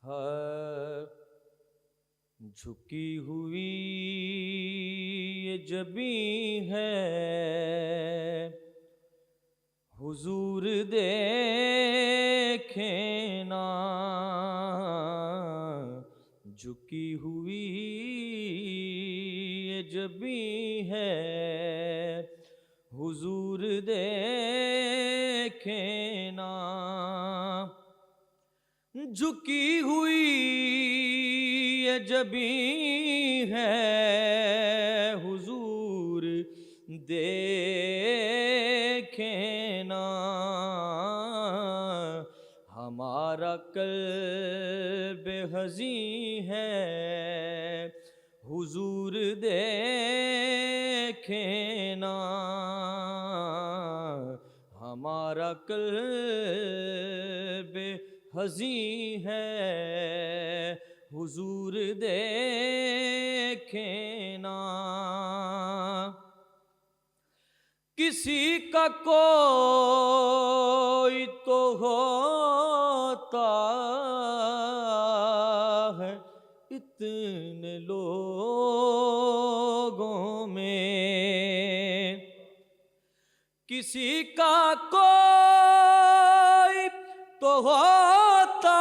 है झुकी हुई ये जबी है, हुजूर देखे ना। झुकी हुई ये जबी है, हुजूर देखे ना। झुकी हुई ये जबी है, हुजूर देखे ना। हमारा कल्ब हज़ी है, हुजूर देखे ना। हमारा कल्ब हज़ी है, हुजूर देखे ना। किसी का कोई तो होता है इतने लोगों में। किसी का कोई तो होता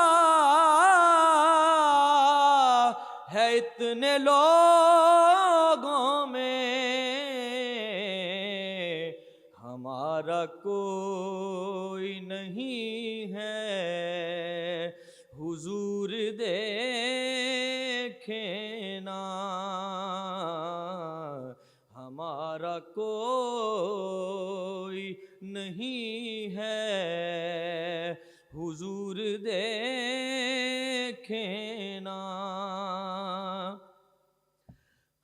है इतने लोगों में, हमारा कोई नहीं है, हुजूर देखे ना। हमारा कोई नहीं है, हुजूर देखे ना।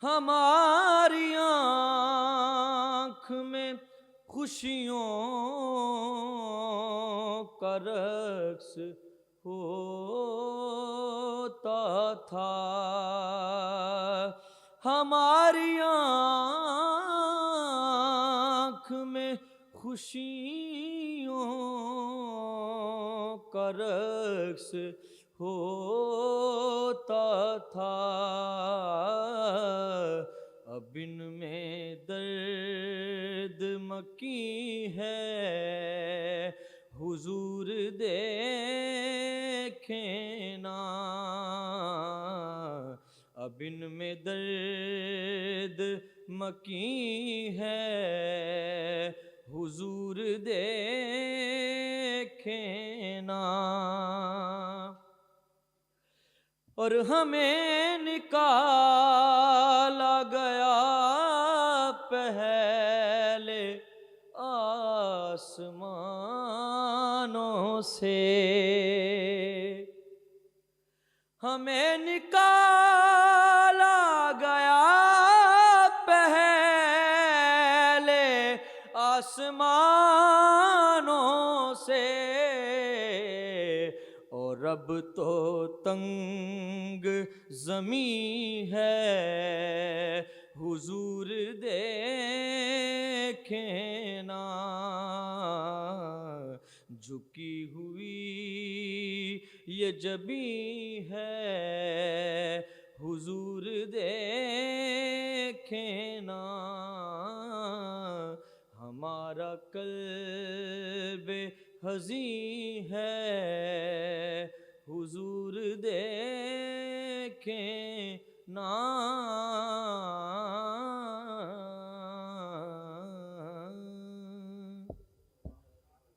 हमारी आँख में खुशियों का रक्स होता था। हमारी आँख में खुशियों का रक्स होता था। अब इनमें दर्द मकी है, हुजूर देखे ना। अब इनमें दर्द मकी है, हुजूर देखे ना। और हमें निकाला गया पहले आसमानों से। हमें निकाला गया पहले आसमानों से, और अब तो तंग ज़मी है, हुजूर देखे ना। झुकी हुई ये जबी है, हुजूर देखे ना। हमारा कल्ब हज़ी है, हुजूर देखे ना।